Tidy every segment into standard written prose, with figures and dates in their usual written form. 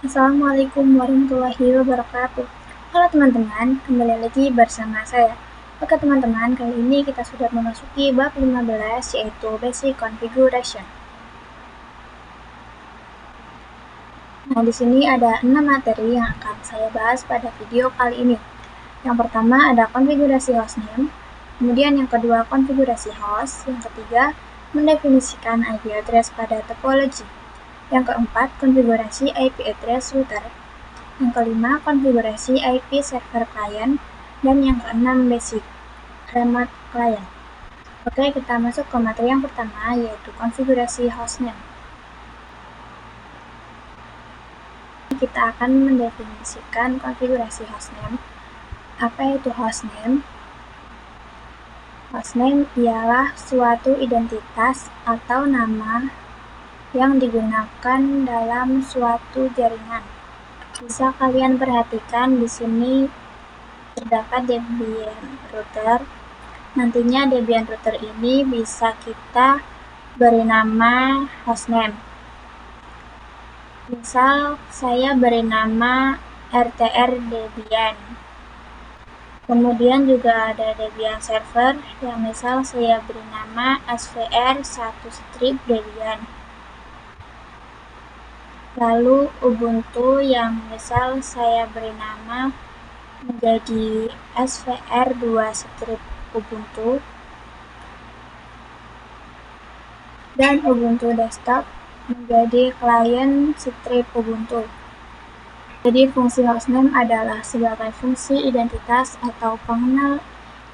Assalamualaikum warahmatullahi wabarakatuh. Halo teman-teman, kembali lagi bersama saya. Oke teman-teman, kali ini kita sudah memasuki bab 15 yaitu Basic Configuration. Nah, di sini ada 6 materi yang akan saya bahas pada video kali ini. Yang pertama ada konfigurasi hostname, kemudian yang kedua konfigurasi host, yang ketiga mendefinisikan IP address pada topologi. Yang keempat, konfigurasi IP address router. Yang kelima, konfigurasi IP server client. Dan yang keenam, basic remote client. Oke, kita masuk ke materi yang pertama, yaitu konfigurasi hostname. Kita akan mendefinisikan konfigurasi hostname. Apa itu hostname? Hostname ialah suatu identitas atau nama yang digunakan dalam suatu jaringan. Bisa kalian perhatikan di sini terdapat Debian router. Nantinya Debian router ini bisa kita beri nama hostname. Misal saya beri nama RTR Debian. Kemudian juga ada Debian server yang misal saya beri nama svr1-debian. Lalu Ubuntu yang misal saya beri nama menjadi svr2-ubuntu. Dan Ubuntu desktop menjadi client-ubuntu. Jadi fungsi hostname adalah sebagai fungsi identitas atau pengenal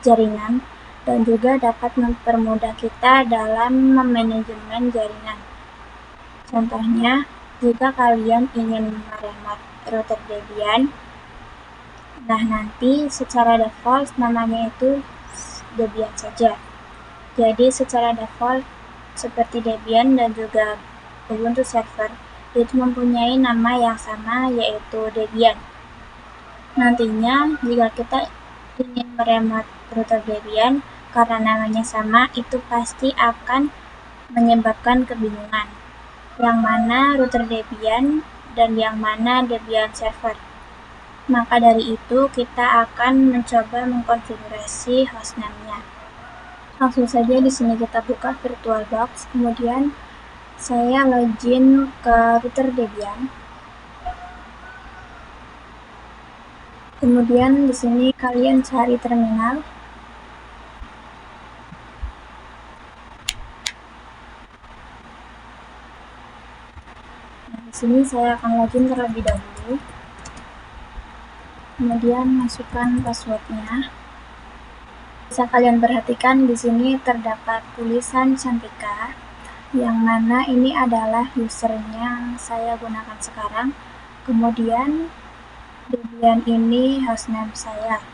jaringan dan juga dapat mempermudah kita dalam memanajemen jaringan. Contohnya, jika kalian ingin meremote router Debian, nah nanti secara default namanya itu Debian saja. Jadi secara default seperti Debian dan juga Ubuntu server itu mempunyai nama yang sama, yaitu Debian. Nantinya jika kita ingin meremote router Debian karena namanya sama, itu pasti akan menyebabkan kebingungan yang mana router Debian dan yang mana Debian server. Maka dari itu kita akan mencoba mengkonfigurasi hostname-nya. Langsung saja di sini kita buka VirtualBox, kemudian saya login ke router Debian. Kemudian di sini kalian cari terminal. Nah, di sini saya akan login terlebih dahulu. Kemudian masukkan passwordnya. Bisa kalian perhatikan di sini terdapat tulisan Cantika, yang mana ini adalah usernya yang saya gunakan sekarang. Kemudian Debian ini hostname saya.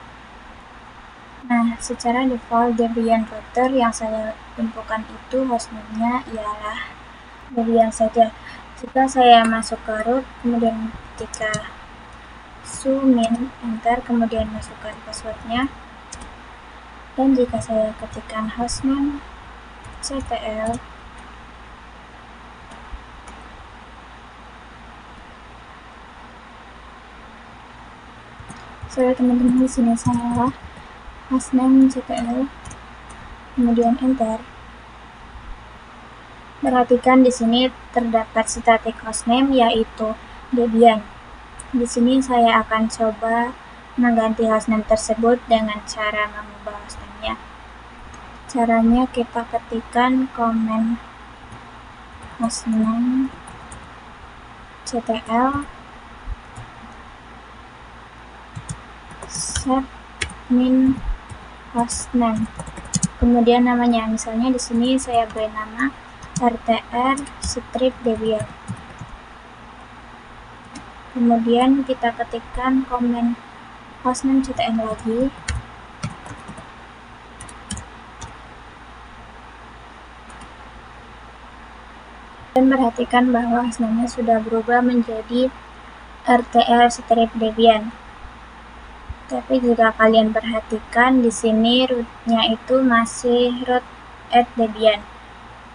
Nah, secara default Debian router yang saya infokan itu hostname-nya ialah Debian saja. Jika saya masuk ke root, kemudian ketika sumin enter, kemudian masukkan passwordnya, dan jika saya ketikkan hostname ctl, sorry teman-teman, di sini salah, hostname ctl, kemudian enter. Perhatikan di sini terdapat static hostname yaitu Debian. Di sini saya akan coba mengganti hostname tersebut dengan cara mengubah hostname-nya. Caranya kita ketikkan komen hostname ctl set min hostname. Kemudian namanya, misalnya di sini saya beri nama RTR-Debian. Kemudian kita ketikkan komen hostname ctl lagi. Dan perhatikan bahwa hostname-nya sudah berubah menjadi RTR-Debian. Tapi jika kalian perhatikan di sini rootnya itu masih root @debian.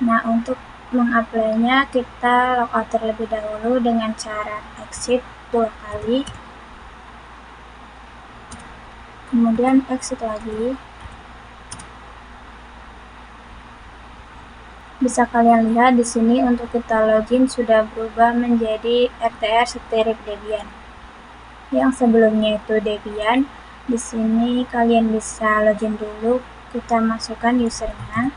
Nah, untuk mengapply-nya kita logout terlebih dahulu dengan cara exit 2 kali. Kemudian exit lagi. Bisa kalian lihat di sini untuk kita login sudah berubah menjadi rtr-debian. Yang sebelumnya itu Debian. Di sini kalian bisa login dulu. Kita masukkan usernya.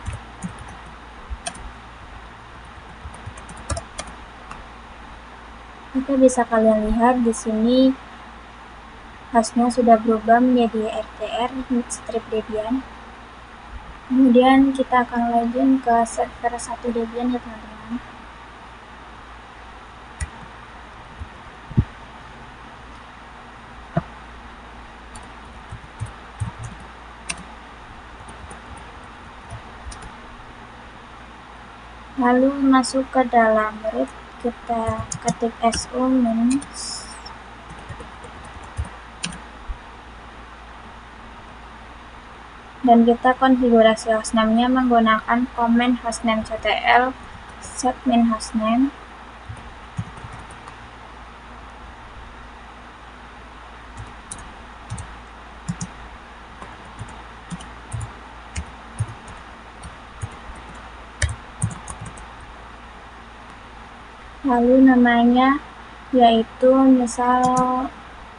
Oke, bisa kalian lihat di sini hostnya sudah berubah menjadi rtr-debian. Kemudian kita akan login ke server 1 Debian ya teman-teman. Lalu masuk ke dalam root, kita ketik su min dan kita konfigurasi hostname-nya menggunakan command hostname.ctl set min hostname. Lalu namanya yaitu misal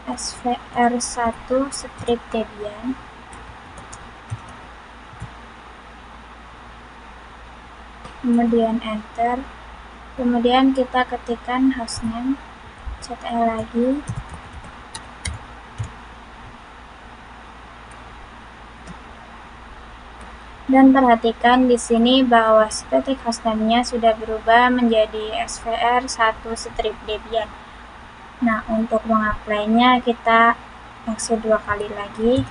svr1-debian. Kemudian enter. Kemudian kita ketikkan hostname ctl lagi. Dan perhatikan di sini bahwa static hostname-nya sudah berubah menjadi svr1-debian. Nah, untuk mengapply-nya kita exit 2 kali lagi.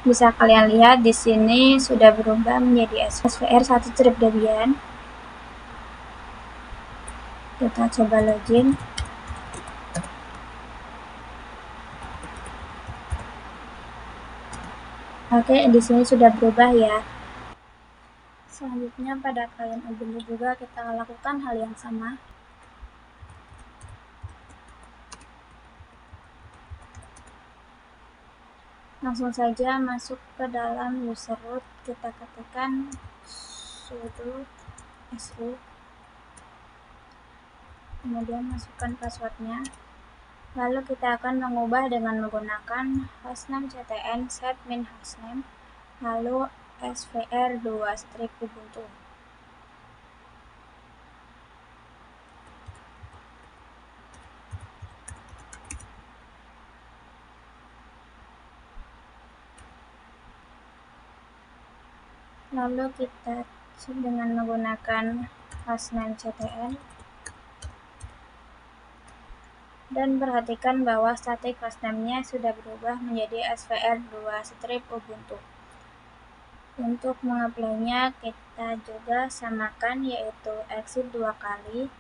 Bisa kalian lihat di sini sudah berubah menjadi svr1-debian. Kita coba login. Oke, di sini sudah berubah ya. Selanjutnya pada klien Ubuntu juga kita lakukan hal yang sama. Langsung saja masuk ke dalam user root, kita ketikkan sudo su, kemudian masukkan passwordnya. Lalu kita akan mengubah dengan menggunakan hostname ctn set min hostname, lalu svr2-ubuntu. Lalu kita cek dengan menggunakan hostname ctn. Dan perhatikan bahwa static hostname-nya sudah berubah menjadi svr2-ubuntu. Untuk mengapply-nya kita juga samakan, yaitu exit 2 kali.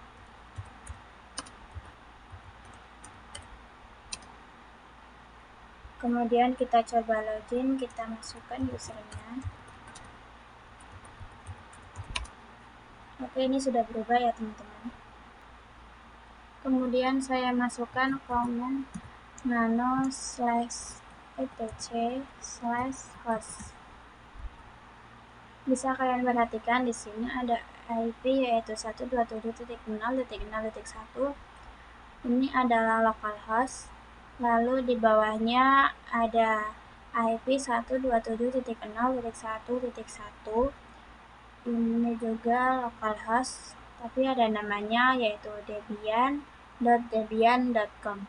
Kemudian kita coba login, kita masukkan usernya. Oke, ini sudah berubah ya teman-teman. Kemudian saya masukkan command nano/etc/host. Bisa kalian perhatikan di sini ada IP yaitu 127.0.0.1. Ini adalah localhost. Lalu di bawahnya ada IP 127.0.1.1. Ini juga localhost, tapi ada namanya yaitu debian.debian.com.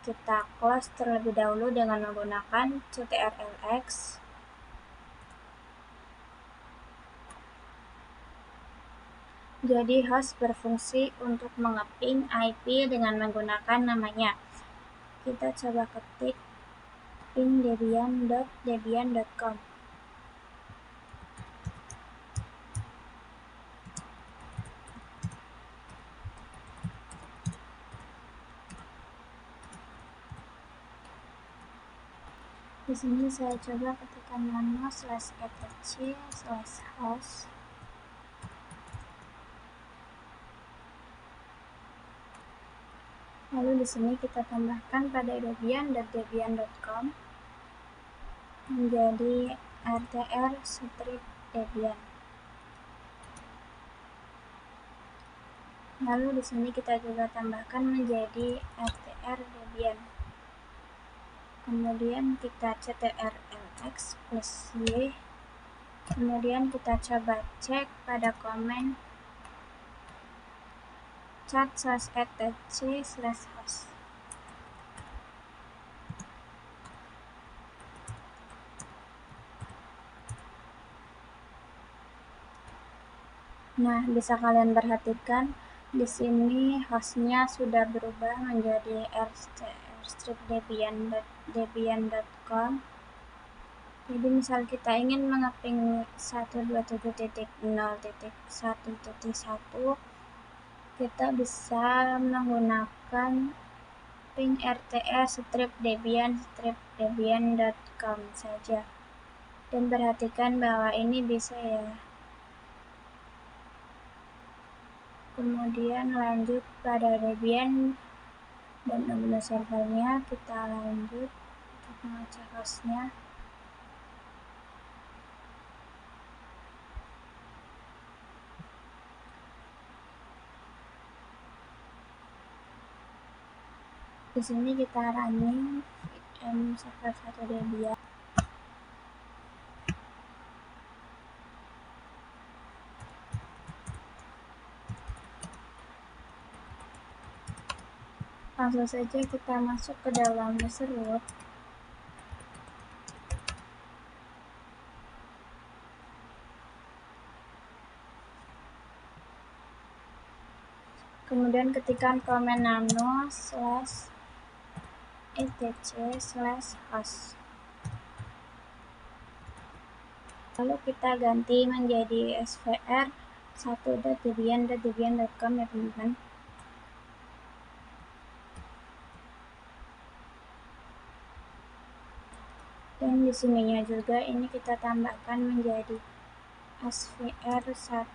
Kita close terlebih dahulu dengan menggunakan ctrlx. Jadi host berfungsi untuk mengeping IP dengan menggunakan namanya. Kita coba ketik ping debian.debian.com. Di sini saya coba ketikkan nano/etc/host. Lalu di sini kita tambahkan pada debian.debian.com menjadi rtr strip debian. Lalu di sini kita juga tambahkan menjadi rtr debian. Kemudian kita ctrlx plus y. Kemudian kita coba cek pada komen chat/etc/host. Nah, bisa kalian perhatikan di sini hostnya sudah berubah menjadi rtr/debian.com. Jadi misal kita ingin mengeping 127.0.1.1, kita bisa menggunakan ping rtr/debian.debian.com saja. Dan perhatikan bahwa ini bisa ya. Kemudian lanjut pada Debian dan membuat servernya, kita lanjut untuk mengecek hostnya. Di sini kita running server 1 Debian. Langsung saja kita masuk ke dalam user root. Kemudian ketikkan komen nano/etc/host. Lalu kita ganti menjadi svr 1.debian.debian.com ya teman-teman. Dan di sininya juga ini kita tambahkan menjadi svr1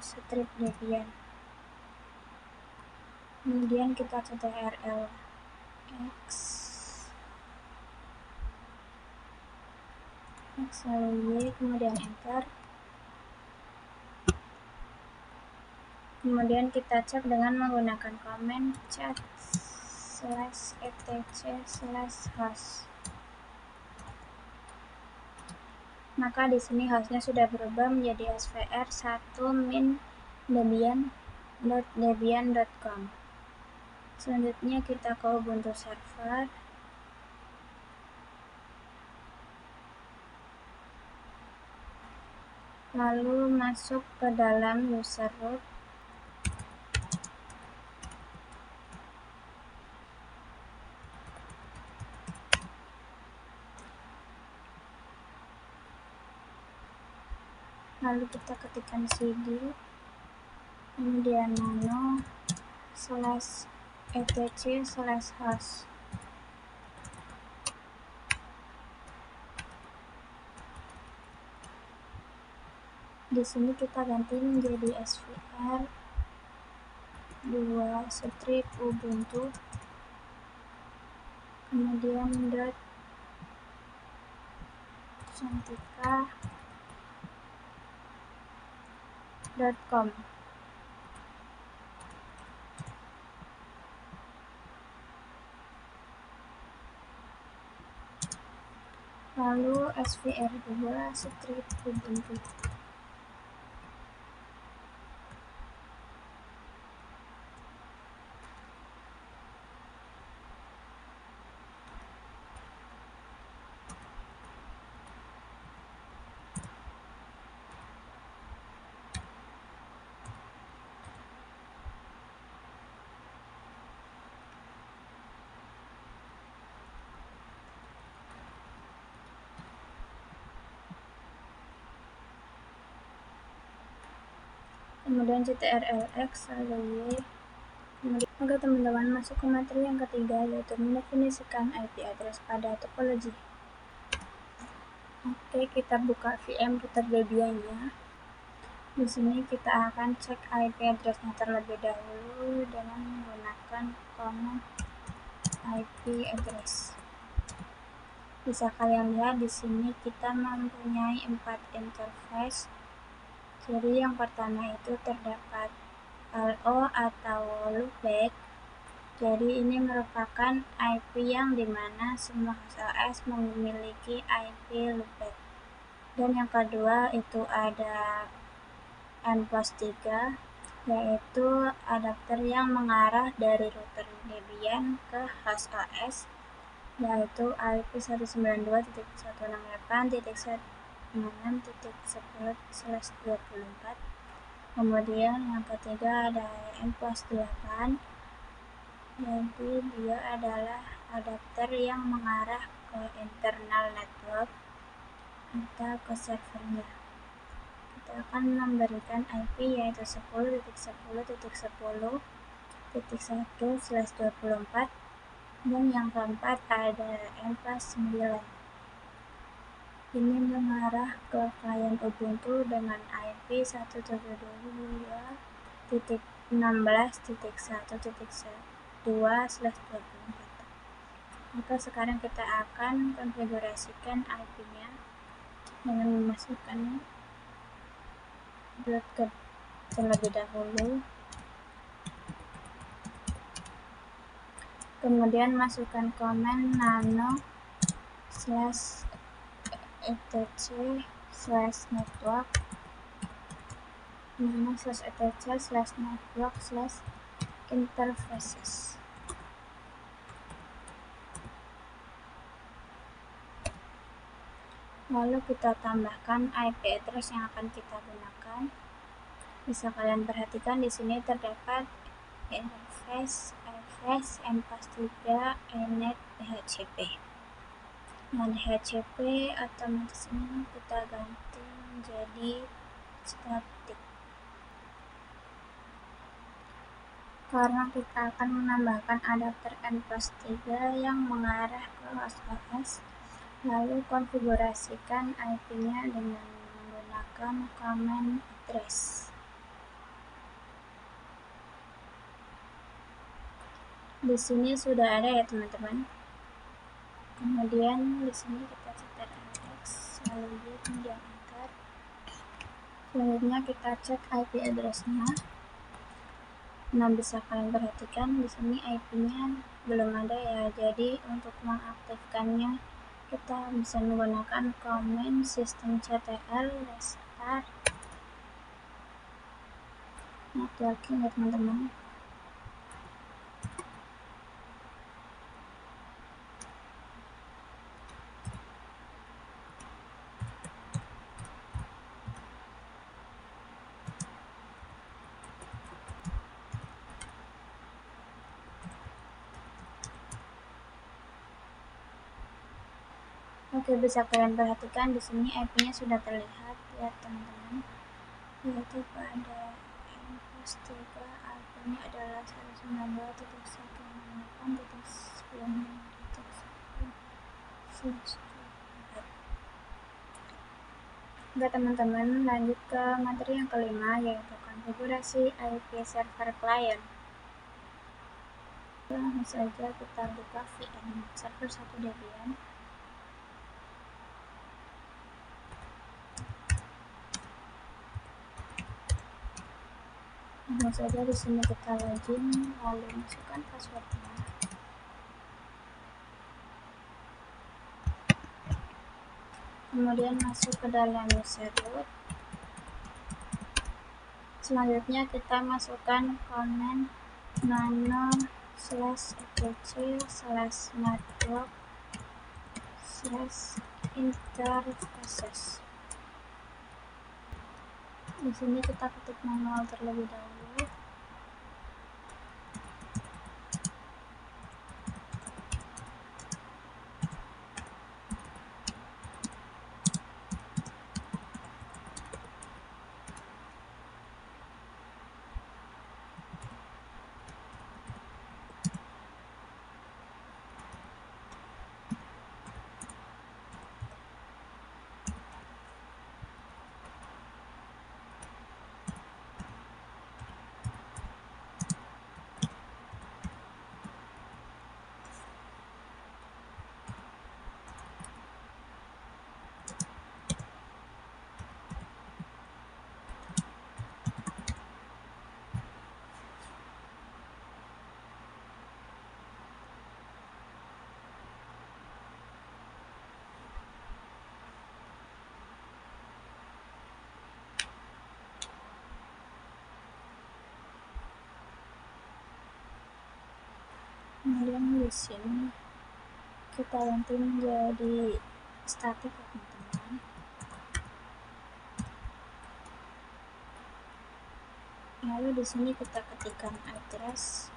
strip debian. Kemudian kita ctrlx lalu y, kemudian enter. Kemudian kita cek dengan menggunakan komen chat/etc/host. Maka di sini hostnya sudah berubah menjadi svr1min.debian.com. Selanjutnya kita ke Ubuntu server. Lalu masuk ke dalam user root. Lalu kita ketikkan cd, kemudian nano/etc/host. Di sini kita ganti menjadi svr2 strip ubuntu, kemudian .cantika.com. Lalu svr2 strip ubuntu. Kemudian ctrlx lalu y. Oke teman-teman, masuk ke materi yang ketiga, yaitu mendefinisikan IP address pada topologi. Oke, kita buka VM router Debian-nya. Di sini kita akan cek IP address-nya terlebih dahulu dengan menggunakan command IP address. Bisa kalian lihat di sini kita mempunyai 4 interface. Jadi yang pertama itu terdapat LO atau loopback. Jadi ini merupakan IP yang dimana semua host OS memiliki IP loopback. Dan yang kedua itu ada N+3, yaitu adapter yang mengarah dari router Debian ke host OS, yaitu IP 192.168.1.10/24. Kemudian yang ketiga ada N+8, jadi dia adalah adapter yang mengarah ke internal network atau ke servernya. Kita akan memberikan IP yaitu 10.10.10.1/24, dan yang keempat ada N+9. Ini mengarah ke klien Ubuntu dengan IP 172.16.1.2/24. Maka sekarang kita akan konfigurasikan IP-nya dengan memasukkan broadcast terlebih dahulu. Kemudian masukkan command nano/etc/network nano/etc/network/interfaces. Lalu kita tambahkan IP address yang akan kita gunakan. Bisa kalian perhatikan di sini terdapat interface, iFlash, N+3, Enet, DHCP. Nah, DHCP otomatis ini kita ganti menjadi static karena kita akan menambahkan adapter N+3 yang mengarah ke host OS. Lalu konfigurasikan IP-nya dengan menggunakan command address. Di sini sudah ada ya teman-teman. Kemudian di sini kita cetak Alex, lalu kemudian enter. Selanjutnya kita cek IP address-nya. Nah, bisa kalian perhatikan di sini IP-nya belum ada ya. Jadi untuk mengaktifkannya kita bisa menggunakan command systemctl restart networking ya teman-teman. Oke, bisa kalian perhatikan di sini IP-nya sudah terlihat ya teman-teman, yaitu pada N+3 IP-nya adalah 192.168.10.9. Oke teman-teman, lanjut ke materi yang kelima, yaitu konfigurasi IP server client. Langsung saja kita buka VM server 1 Debian. Langsung saja di sini kita login, lalu masukkan passwordnya. Kemudian masuk ke dalam user root. Selanjutnya kita masukkan command nano/etc/network/interfaces. Di sini kita ketik manual terlebih dahulu. Kemudian di sini kita ganti menjadi static ya teman-teman. Lalu di sini kita ketikkan address,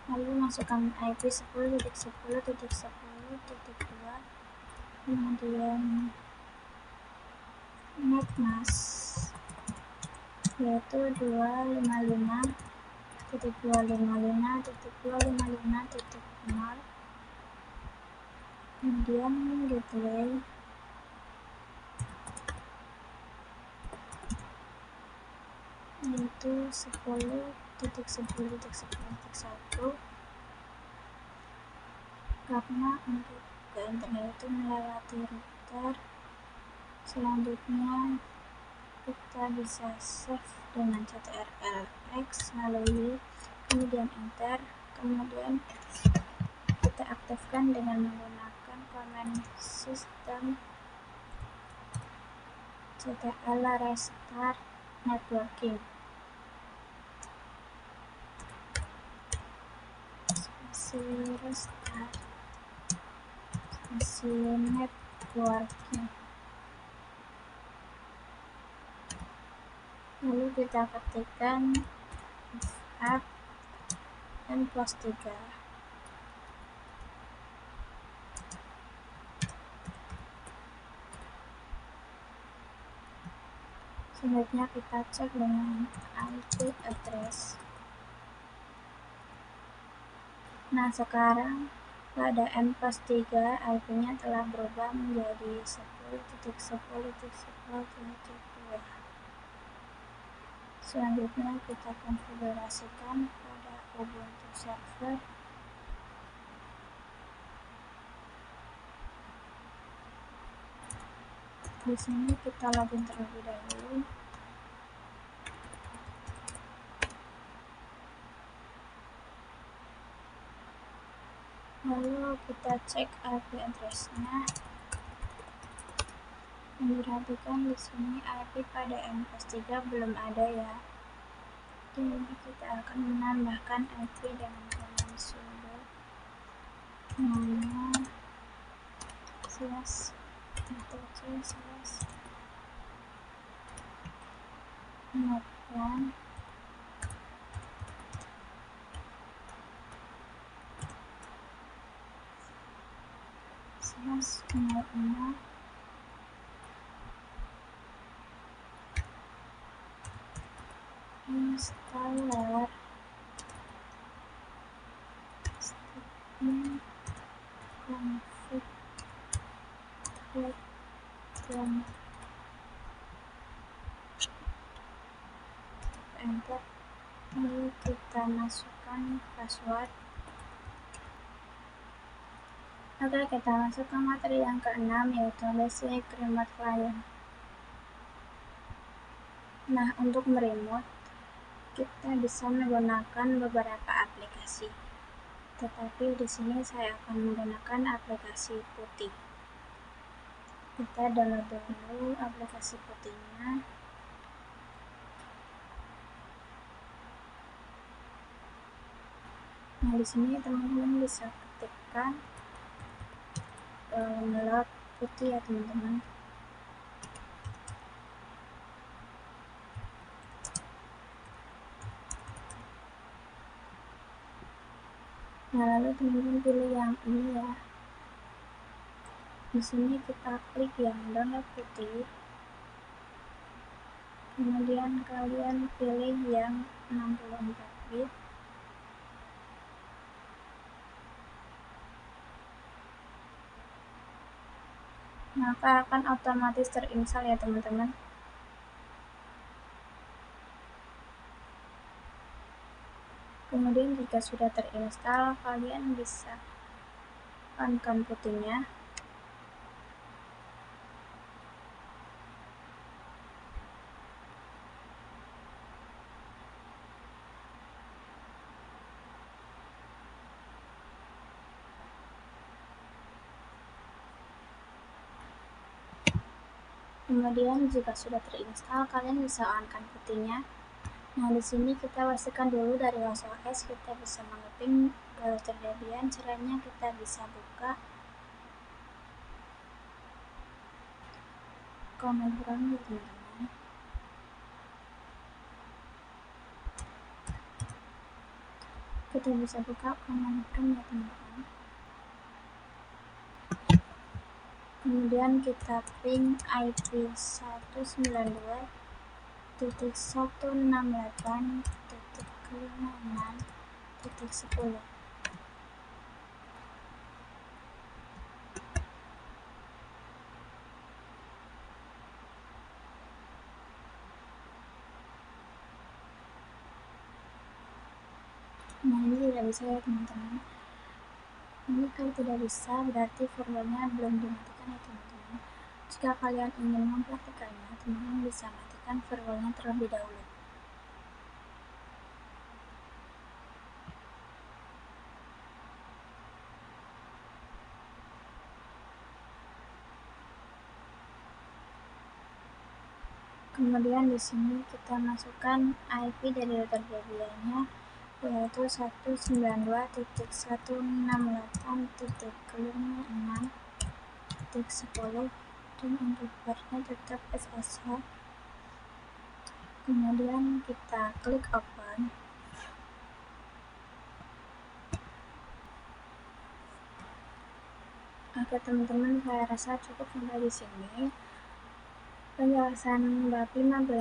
lalu masukkan IP 10.10.10.2, kemudian net mask yaitu 255.255.255.0, kemudian gateway yaitu 10.10.10.1, karena untuk ke internet itu melewati router. Selanjutnya kita bisa save dengan ctrl-x lalu Y, kemudian enter, kemudian kita aktifkan dengan menggunakan command system ctrl restart networking. Restart networking. Lalu kita ketikkan up n+3. Selanjutnya kita cek dengan IP address. Nah, sekarang pada n+3 IP-nya telah berubah menjadi 10.10.10.2. Selanjutnya kita konfigurasikan pada Ubuntu server. Di sini kita login terlebih dahulu. Lalu kita cek IP address-nya. Perhatikan di sini IP pada n+3 belum ada ya. Jadi kita akan menambahkan IP dengan command sudo nama //netplan //0 installer statement config dan enter. Lalu kita masukkan password. Oke, kita masukkan materi yang ke-6 yaitu basic remote client. Nah, untuk meremote kita bisa menggunakan beberapa aplikasi. Tetapi di sini saya akan menggunakan aplikasi putih. Kita download dulu aplikasi putihnya. Nah, di sini teman-teman bisa ketikkan download putih ya teman-teman. Nah, lalu teman-teman pilih yang ini ya. Di sini kita klik yang download putih. Kemudian kalian pilih yang 64 bit. Maka akan otomatis terinstall ya teman-teman. Kemudian jika sudah terinstall, kalian bisa on-kan putihnya. Kemudian jika sudah terinstall, kalian bisa on-kan putihnya. Nah, di sini kita pastikan dulu dari host OS kita bisa mengeping router Debian, caranya kita bisa buka command prompt ya teman-teman. Kita bisa buka command prompt ya teman-teman. Kemudian kita ping IP 192.168.56.10. Nah, ini tidak bisa ya teman-teman. Ini kalau tidak bisa berarti firewallnya belum dimatikan ya teman-teman. Jika kalian ingin mempraktikannya, teman-teman bisa matikan firewallnya terlebih dahulu. Kemudian di sini kita masukkan IP dari router Debian-nya, yaitu 192.168.56.10, dan untuk portnya tetap SSH. Kemudian kita klik open. Oke teman-teman, saya rasa cukup sampai di sini penjelasan bab 15.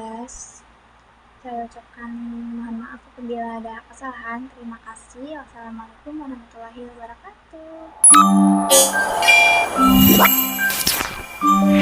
Saya ucapkan mohon maaf apabila ada kesalahan. Terima kasih. Wassalamualaikum warahmatullahi wabarakatuh.